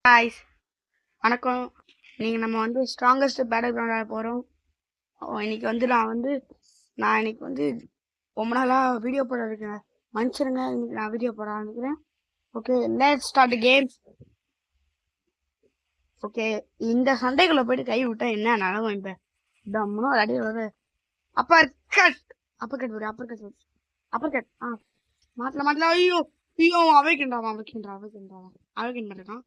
ஹாய்ஸ் வணக்கம். இன்னைக்கு நம்ம ஸ்ட்ராங்கஸ்ட் பேட்டில் கிரவுண்ட் விளையாட போகிறோம். இன்னைக்கு நான் இன்னைக்கு ரொம்ப நாளாக வீடியோ போட இருக்கேன். மன்னிச்சிருங்க, இன்னைக்கு நான் வீடியோ போட ஆரம்பிக்கிறேன். Okay, let's start game. Okay, இந்த சண்டைக்குள்ள போயிட்டு கை விட்டா என்ன நடக்கும்? இப்போ டம்முன்னு ஒரு அடி வருது. அப்பர் கட் அப்பர் கட் விடு அப்பர் கட் அப்பர் கட் மாட்டல ஐயோ ஐயோ அவைக்கின்றான் பண்ணிருக்கான்.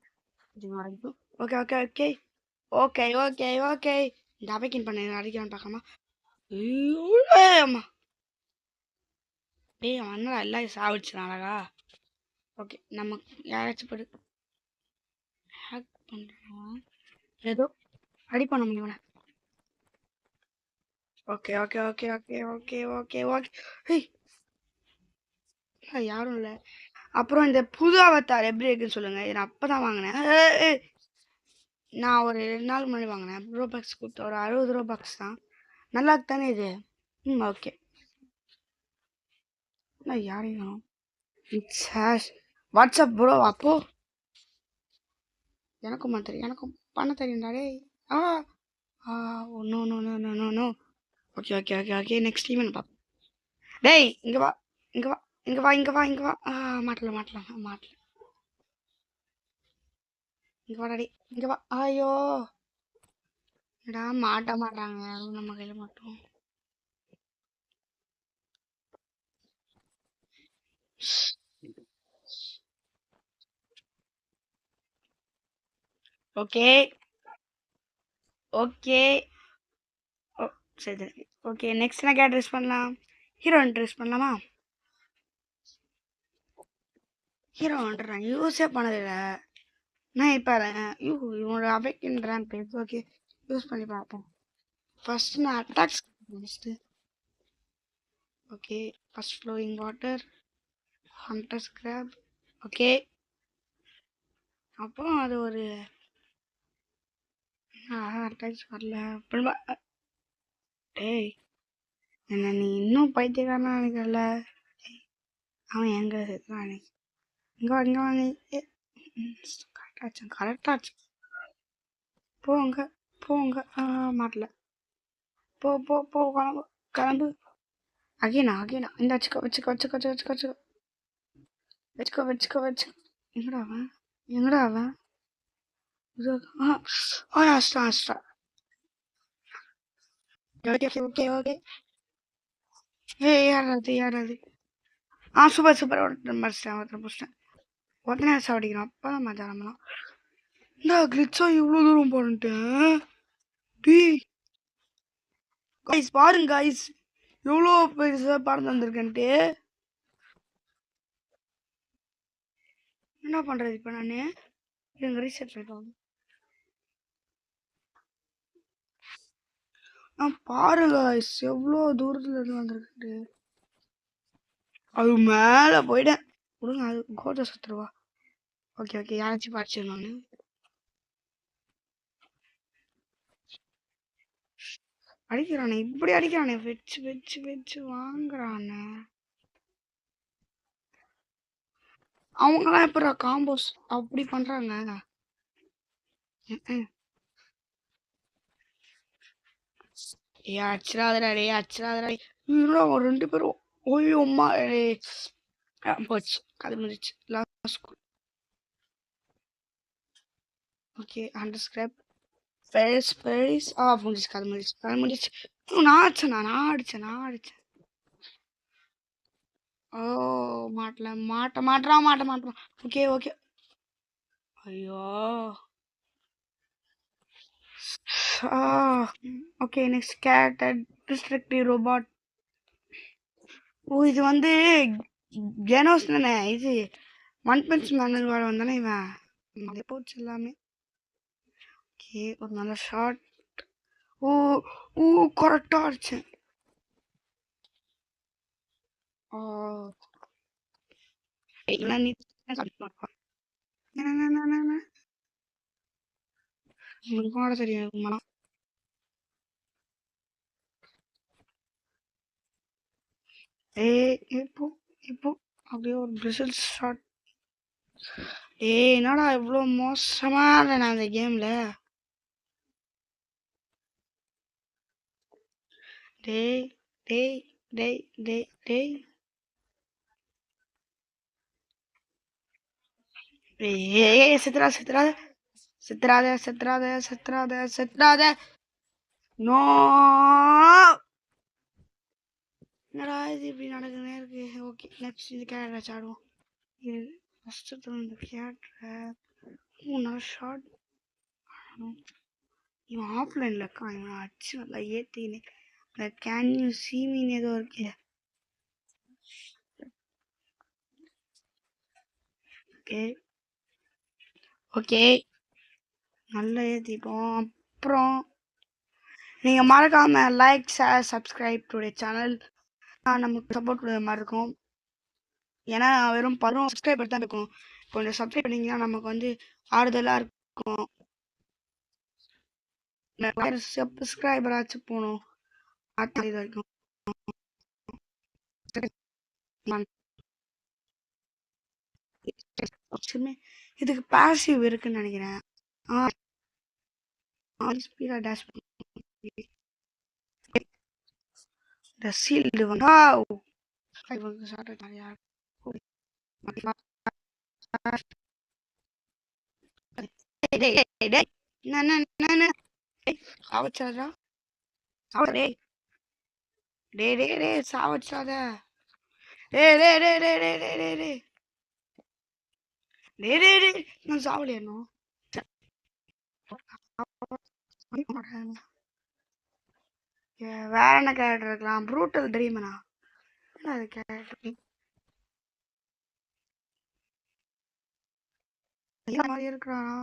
Okay okay okay okay okay okay இந்த அவைக்கின் பண்ண அடிக்கிறான்னு பார்க்காம அம்மா டேய் அவன் எல்லாம் சாவிடுச்சான் அழகா. ஓகே, நம்ம யாராச்சும் போட்டு ஹேக் பண்ணுறோம், ஏதோ அடி பண்ண முடியும். Okay okay okay okay okay okay okay யாரும் இல்லை. அப்புறம் இந்த புது அவத்தார் எப்படி இருக்குன்னு சொல்லுங்க. நான் அப்பதான் வாங்கினேன். நான் ஒரு 2 நாள் முன்னாடி வாங்கினேன். ரூபாக்ஸ் கொடுத்து ஒரு 60 ரூபாக்ஸ் தான். நல்லா தானே இது? ஓகே. நான் யாரையும் வாட்ஸ்அப் ப்ரோ. அப்போ எனக்கும் பண்ண தெரியும்டா. No no no no no no. Okay okay okay okay next event பாப்போம். டேய் இங்க வா இங்க வா இங்க வா இங்க வா இங்க வா. மாட்டல இங்க வாடா. டேய் இங்க வா. ஐயோ டா மாட்ட மாட்டாங்க யாரும் நம்ம கையில மாட்டோம். ஓகே ஓகே சரி ஓகே. நெக்ஸ்ட் நான் கேட் ட்ரெஸ் பண்ணலாம். ஹீரோயின் ட்ரெஸ் பண்ணலாமா? ஹீரோன்ற நான் யூஸே பண்ணதில்ல. நான் இப்போ இவனோட அவைக்கின்றான் பேர். ஓகே, யூஸ் பண்ணி பார்ப்போம். ஃபர்ஸ்ட் நான் attacks first. Okay, first flowing water, hunter scrap. Okay, அப்புறம் அது ஒரு அட்டாக்ஸ் வரல. அப்புறமா டேய் என்ன நீ இன்னும் பைத்தியக்காரனா நினைக்கிறல? அவன் எங்க சேர்த்துறான்? இங்கே வாங்க கரெக்டாச்சு. போங்க போங்க. மாட்டல. போ போ போ கிளம்பு கிளம்பு. அகேனா இந்த வச்சுக்கோ. எங்கடா அவன் அஸ்டா. Okay okay. யாராது சூப்பர் ஒருத்தன் முடிச்சிட்டேன். உடனே சாப்பிடிக்கிறோம். அப்பதான் மஜானம்லாம் இந்த கிளிச்சா இவ்வளோ தூரம் போன்ட்டேன். கைஸ் பாருங்க கைஸ், எவ்வளோ பெருசா பறந்து வந்திருக்கேன்ட்டு. என்ன பண்றது இப்போ நானு? எங்க ரீசெட் பண்ணிட்டோம். பாருங்க கைஸ், எவ்வளோ தூரத்துல இருந்து வந்திருக்கேன்ட்டு. அது மேல போயிட்டேன். விடுங்க, அது கோட்டை சுத்துருவா. ஓகே ஓகே, யாராச்சும் படிச்சிடணும். அடிக்கிறானே, இப்படி அடிக்கிறானே, வச்சு வாங்குறானே. அவங்களாம் எப்படா காம்போஸ் அப்படி பண்றாங்க? அச்சிராதடா. இன்னும் அவங்க 2 பேரும் ஓய்யோ அம்மா போச்சு, கதை முடிச்சு. ஓகே, ஹண்டர் ஸ்கிராப் ஃபெரிஸ் முடிச்சு, கதை முடிச்சு. நான் அடிச்சேன். ஓ மாட்டான். Okay okay. ஐயோ okay. Next cat destructive robot. இது கெனோஸ் தானே? இது ஒன் பஞ்ச் மேனல் வாழ வந்தானே இவன். போச்சு எல்லாமே. ஓகே, ஒரு நல்ல ஷாட். கரெக்டா அடிச்சேன். உங்களுக்கு தெரியும். இப்போ அப்படியே ஒரு பிரிசில் ஷாட். ஏய் என்னடா இவ்வளோ மோசமா நான் அந்த கேம்ல. டேய் டேய் டேய் டேய் டேய் ஏய் சித்ரா சித்ரா சித்ராத சித்ராத சித்ராத சித்ராத. நோ என்னடா இது இப்படி நடக்குதுன்னே இருக்கு. ஓகே நெக்ஸ்ட் இது கேரட் ஆடுவோம். இது ஃபஸ்ட்டு இந்த கேரக்டரை நான் ஷார்ட் இவன் ஆஃப்லைனில் இருக்கான். இவன் அடிச்சு நல்லா ஏற்றினேன். அந்த கேன் யூ சீ மீன் ஏதோ இருக்கு. ஓகே ஓகே நல்லா ஏற்றிப்போம். அப்புறம் நீங்கள் மறக்காமல் like share subscribe today channel நமக்கு சப்போர்ட் கொடுக்குற மாதிரி இருக்கும். ஏன்னா வெறும் 10 சப்ஸ்கிரைபர் தான் இருக்கும். கொஞ்சம் சப்ஸ்கிரைப் பண்ணிங்கன்னா நமக்கு வந்து ஆறுதலாக இருக்கும். சப்ஸ்கிரைபர் ஆச்சு போகணும் இது வரைக்கும். இதுக்கு பாசிவ் இருக்குன்னு நினைக்கிறேன். Speedo dash the shield one. Wow! இவங்க சாப்பிட்டு நிறையா சாவச்சாதா சாவடே டே டே டே சாவச்சாத டே டே டே டே டே டே டே டே டே டே டே நான் சாவலையா இன்னும். வேற என்ன கேரக்டர் இருக்கலாம்? ப்ரூட்டல் ட்ரீமனா அது கேரக்டர் மாதிரி இருக்கிறானா?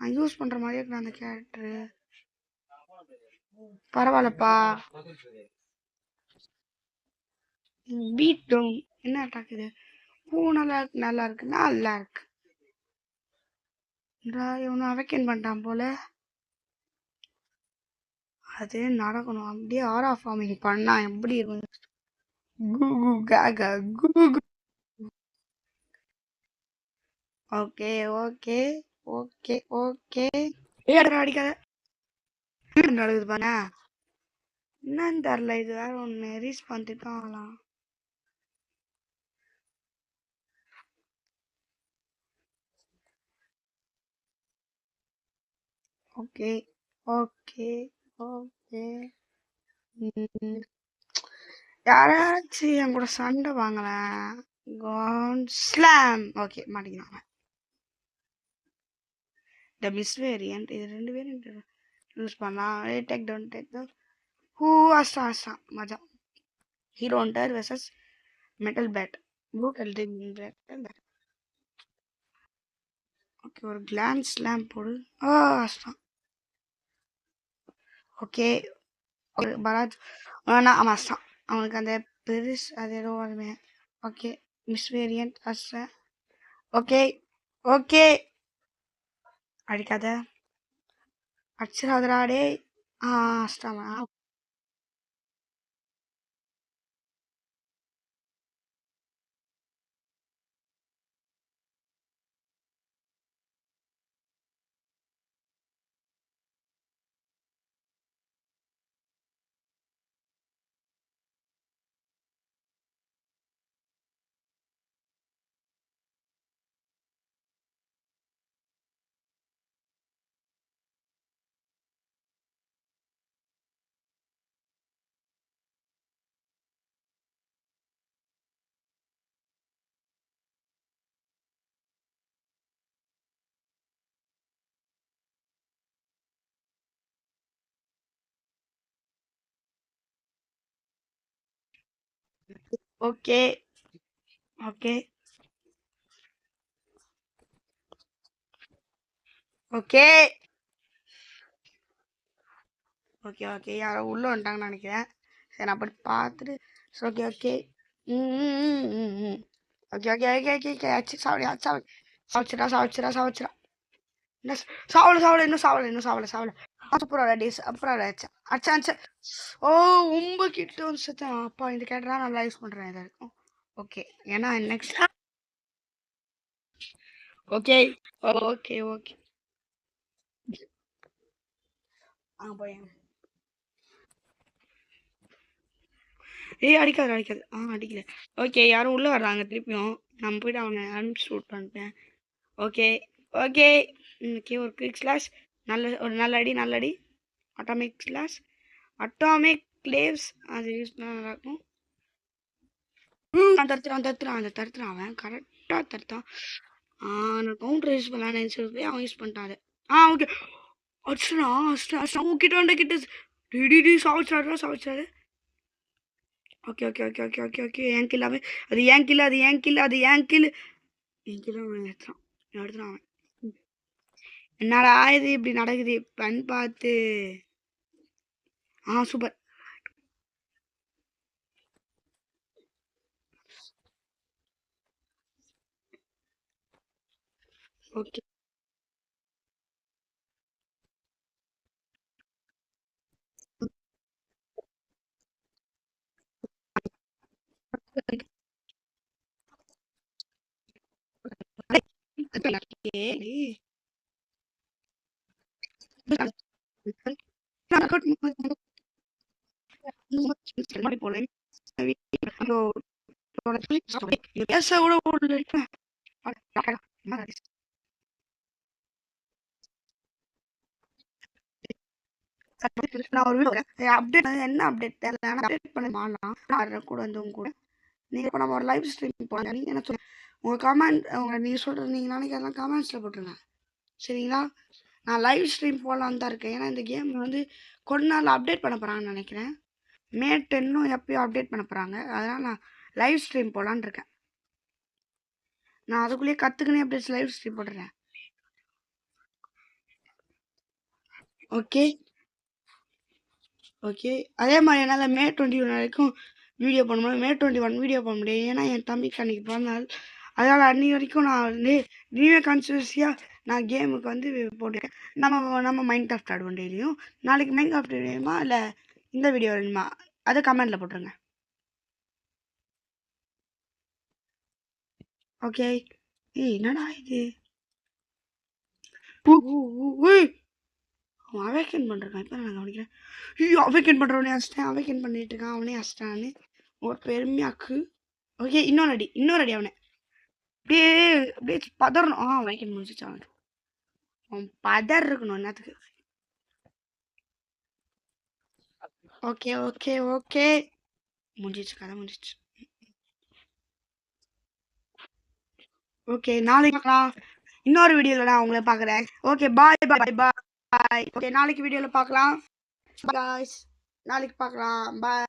நான் யூஸ் பண்ற மாதிரி இருக்கிற அந்த கேரக்டர் பரவாயில்லப்பா. பீட் டவுன் என்ன அட்டாக் இது? பூ நல்லா இருக்கு நல்லா இருக்கு நல்லா இருக்கு. இவனும் அவைக்கன் பண்ணிட்டான் போல. அது நடக்கணும். அப்படியே ஆரா ஃபார்மிங் பண்ணா எப்படி இருக்கும்? ஓகே ஓகே ஓகே ஓகே அடிக்காத நடக்குது பாருங்க. என்னன்னு தெரியல. இது வேற ஒன்று ரீஸ் பண்ணிட்டு தான் ஆகலாம். ஓகே ஓகே ஓகே யாராச்சும் என் கூட சண்டை வாங்கலாம். ஸ்லாம் ஓகே மாட்டிக்கலாம். இந்த மிஸ் வேரியன்ட் இது 2 வேரியன்ட் யூஸ் பண்ணலாம். Take down take down who அஸ்டா அஸ்டா மஜா. Hero hunter versus metal bad brutal bad. Okay ஒரு கிளான்ஸ் ஸ்லாம் போடு. அஸ்டா ஓகே ஒரு பராஜ் ஆமாம் அஸ்டா அவனுக்கு அந்த பெருஸ் அது ஏதோ வருமே. ஓகே மிஸ் வேரியன்ட் அஸ்டா ஓகே ஓகே அடிக்காத அடிச்சிடாதடா டே. அஸ்டாமா okay okay okay okay okay யாரோ உள்ளே வந்துட்டாங்கன்னு நினைக்கிறேன். சரி நான் அப்படி பார்த்துட்டு okay okay okay okay okay okay okay ஆச்சு சாவடி சாவச்சிடா சாவச்சிடா சாவச்சிடா. என்ன சாவல சாவல இன்னும் சாவல இன்னும் சாவல சாவல. அப்புறம் டேஸ் அப்புறம் அடிச்சா அச்சா அச்சா. ஓ ரொம்ப கிட்ட வந்து செத்தேன். அப்பா இந்த கேட்டரா நான் யூஸ் பண்ணுறேன் இதாக இருக்கும். ஓகே ஏன்னா நெக்ஸ்ட் ஓகே ஓகே ஓகே அங்கே போய் ஏய் அடிக்காது அடிக்காது அடிக்கல ஓகே யாரும் உள்ளே வர்றாங்க திருப்பியும் நம்ம போய்ட்டு அவனை அனுப்பிச்சு விட்டு வந்துட்டேன் ஓகே ஓகே ஓகே ஒரு குயிக் ஸ்லாஷ் ஒரு நல்ல அடி அட்டாமிக் ஸ்லாஷ் அட்டாமிக் லேவ்ஸ் அது யூஸ் பண்ணால் நல்லாயிருக்கும் தடுத்துறான் அவன் கரெக்டாக தடுத்தான் நான் கவுண்டர் யூஸ் பண்ணலான்னு நினச்சி அவன் யூஸ் பண்ணிட்டான் அது ஓகே அடிச்சிடான் கிட்ட சாவிச்சாரு okay okay okay okay okay okay ஏன் கில் அவன் அது ஏன் கில் என் கில் அவன் எடுத்துறான் அவன் என்னடா இது இப்படி நடக்குது பண் பார்த்து சூப்பர் ஓகே பேச கூட நான் ஒரு அப்டேட் என்ன அப்டேட் தெரியல அப்டேட் பண்ண மாட்டலாம் கூட வந்தவங்க கூட நீங்க இப்போ நம்ம ஒரு லைவ் ஸ்ட்ரீம் போங்க நீங்க என்ன சொல்லுங்க உங்க கமெண்ட் நீங்க சொல்றது நீங்க நினைக்கிறதெல்லாம் கமெண்ட்ஸ்ல போட்டுருங்க சரிங்களா நான் லைவ் ஸ்ட்ரீம் போடலான்னு தான் இருக்கேன் ஏன்னா இந்த கேம் வந்து கொஞ்ச நாள் அப்டேட் பண்ண போறாங்கன்னு நினைக்கிறேன் மே 10 எப்பயும் அப்டேட் பண்ண போறாங்க அதனால நான் லைவ் ஸ்ட்ரீம் போடலான்னு இருக்கேன் நான் அதுக்குள்ளேயே கத்துக்கினே அப்படியே லைவ் ஸ்ட்ரீம் போடுறேன் ஓகே ஓகே அதே மாதிரி என்னால் மே 21 வரைக்கும் வீடியோ பண்ண முடியும் மே 21 வீடியோ பண்ண முடியும் ஏன்னா என் தம்பிக்கு அன்றைக்கி பிறந்தநாள் அதனால் அன்றைக்கி வரைக்கும் நான் வந்து நியூ கான்ஸ்பிரசியாக நான் கேமுக்கு வந்து போட்டிருக்கேன் நம்ம மைண்ட் கிராஃப்ட் ஆடுவோம் டெய்லியும் நாளைக்கு மைண்ட் கிராஃப்ட் வேணுமா இல்லை இந்த வீடியோ வேணுமா அதை கமெண்டில் போட்டுருங்க ஓகே என்னடா இது அவன் அவேக்கன் பண்ணுறான் இப்போ நான் கவனிக்கிறேன் அவேக்கன் பண்ணுறவனே அசிட்டேன் அவேக்கன் பண்ணிட்டு இருக்கான் அவனே அசிட்டான்னு ஒரு பெருமையாக்கு ஓகே இன்னொரு அடி அவனை அப்படியே அப்படியே பதறணும் அவேக்கன் முடிச்சிச்சு அவனுக்கு அவன் பதர் இருக்கணும் என்னத்துக்கு ஓகே ஓகே ஓகே முடிஞ்சிச்சு கதை முடிஞ்சிச்சு ஓகே நாளைக்கு பார்க்கலாம் இன்னொரு வீடியோவில் நான் உங்களை பார்க்குறேன் ஓகே பாய் பாய் பாய் ஓகே நாளைக்கு வீடியோவில் பார்க்கலாம் பாய் நாளைக்கு பார்க்கலாம் பாய்